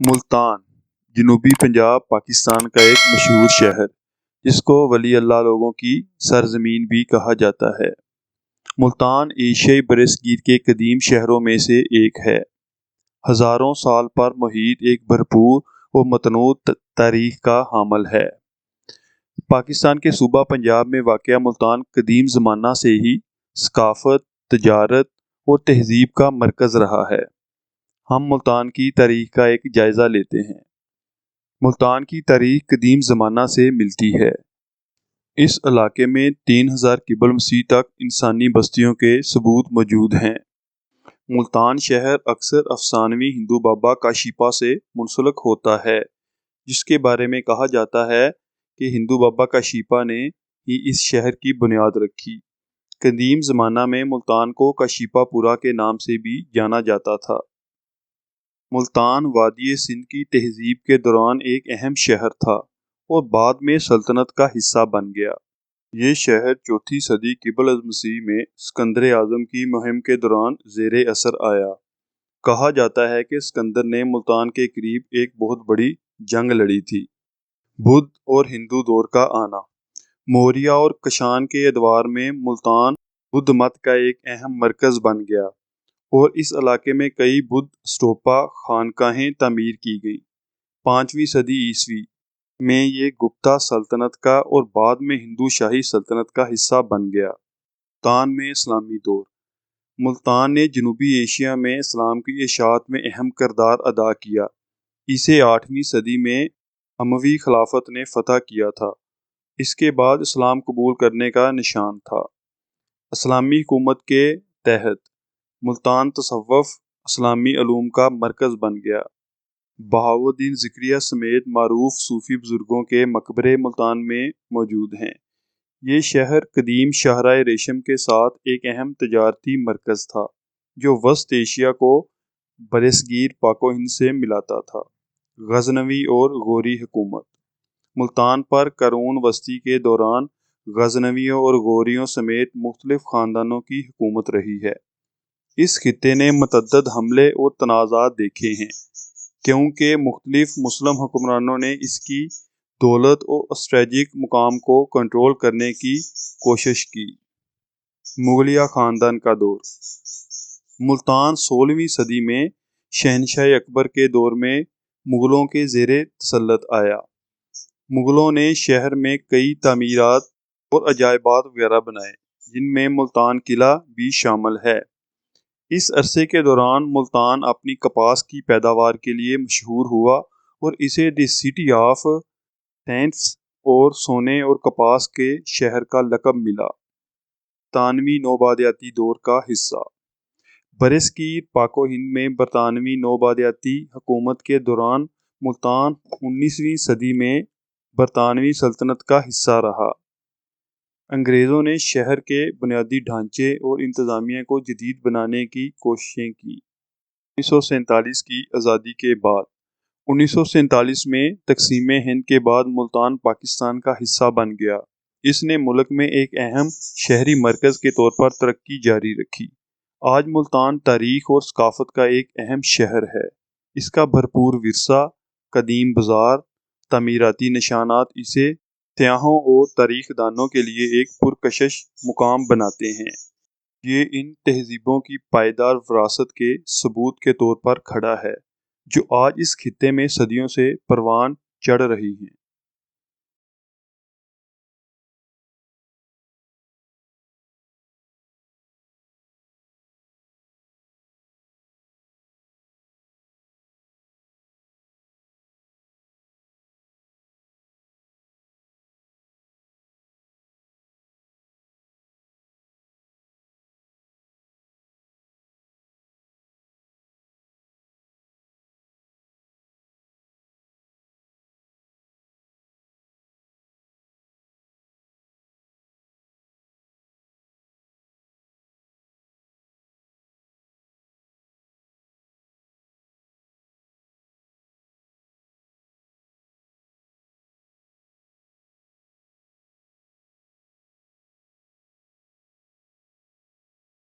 ملتان جنوبی پنجاب پاکستان کا ایک مشہور شہر جس کو ولی اللہ لوگوں کی سرزمین بھی کہا جاتا ہے۔ ملتان ایشیائی برصغیر کے قدیم شہروں میں سے ایک ہے۔ ہزاروں سال پر محیط ایک بھرپور و متنوع تاریخ کا حامل ہے۔ پاکستان کے صوبہ پنجاب میں واقع ملتان قدیم زمانہ سے ہی ثقافت، تجارت اور تہذیب کا مرکز رہا ہے۔ ہم ملتان کی تاریخ کا ایک جائزہ لیتے ہیں۔ ملتان کی تاریخ قدیم زمانہ سے ملتی ہے۔ اس علاقے میں 3000 قبل مسیح تک انسانی بستیوں کے ثبوت موجود ہیں۔ ملتان شہر اکثر افسانوی ہندو بابا کاشیپا سے منسلک ہوتا ہے، جس کے بارے میں کہا جاتا ہے کہ ہندو بابا کاشیپا نے ہی اس شہر کی بنیاد رکھی۔ قدیم زمانہ میں ملتان کو کاشیپا پورہ کے نام سے بھی جانا جاتا تھا۔ ملتان وادی سندھ کی تہذیب کے دوران ایک اہم شہر تھا اور بعد میں سلطنت کا حصہ بن گیا۔ یہ شہر 4 صدی قبل از مسیح میں اسکندر اعظم کی مہم کے دوران زیر اثر آیا۔ کہا جاتا ہے کہ اسکندر نے ملتان کے قریب ایک بہت بڑی جنگ لڑی تھی۔ بدھ اور ہندو دور کا آنا۔ موریہ اور کشان کے ادوار میں ملتان بدھ مت کا ایک اہم مرکز بن گیا اور اس علاقے میں کئی بدھ اسٹوپا خانقاہیں تعمیر کی گئیں۔ 5ویں صدی عیسوی میں یہ گپتا سلطنت کا اور بعد میں ہندو شاہی سلطنت کا حصہ بن گیا۔ ملتان میں اسلامی دور۔ ملتان نے جنوبی ایشیا میں اسلام کی اشاعت میں اہم کردار ادا کیا۔ اسے 8ویں صدی میں اموی خلافت نے فتح کیا تھا۔ اس کے بعد اسلام قبول کرنے کا نشان تھا۔ اسلامی حکومت کے تحت ملتان تصوف اسلامی علوم کا مرکز بن گیا۔ بہاؤالدین ذکریہ سمیت معروف صوفی بزرگوں کے مقبرے ملتان میں موجود ہیں۔ یہ شہر قدیم شاہراہ ریشم کے ساتھ ایک اہم تجارتی مرکز تھا جو وسط ایشیا کو برصغیر پاک و ہند سے ملاتا تھا۔ غزنوی اور غوری حکومت۔ ملتان پر قرون وسطی کے دوران غزنویوں اور غوریوں سمیت مختلف خاندانوں کی حکومت رہی ہے۔ اس خطے نے متعدد حملے اور تنازعات دیکھے ہیں کیونکہ مختلف مسلم حکمرانوں نے اس کی دولت اور اسٹریٹجک مقام کو کنٹرول کرنے کی کوشش کی۔ مغلیہ خاندان کا دور۔ ملتان 16ویں صدی میں شہنشاہ اکبر کے دور میں مغلوں کے زیر تسلط آیا۔ مغلوں نے شہر میں کئی تعمیرات اور عجائبات وغیرہ بنائے، جن میں ملتان قلعہ بھی شامل ہے۔ اس عرصے کے دوران ملتان اپنی کپاس کی پیداوار کے لیے مشہور ہوا اور اسے دی سٹی آف سینٹس اور سونے اور کپاس کے شہر کا لقب ملا۔ برطانوی نوآبادیاتی دور کا حصہ۔ برصغیر پاک و ہند میں برطانوی نوآبادیاتی حکومت کے دوران ملتان 19ویں صدی میں برطانوی سلطنت کا حصہ رہا۔ انگریزوں نے شہر کے بنیادی ڈھانچے اور انتظامیہ کو جدید بنانے کی کوششیں کی۔ 1947 کی آزادی کے بعد 1947 میں تقسیم ہند کے بعد ملتان پاکستان کا حصہ بن گیا۔ اس نے ملک میں ایک اہم شہری مرکز کے طور پر ترقی جاری رکھی۔ آج ملتان تاریخ اور ثقافت کا ایک اہم شہر ہے۔ اس کا بھرپور ورثہ، قدیم بازار، تعمیراتی نشانات اسے سیاحوں اور تاریخ دانوں کے لیے ایک پرکشش مقام بناتے ہیں۔ یہ ان تہذیبوں کی پائیدار وراثت کے ثبوت کے طور پر کھڑا ہے جو آج اس خطے میں صدیوں سے پروان چڑھ رہی ہیں۔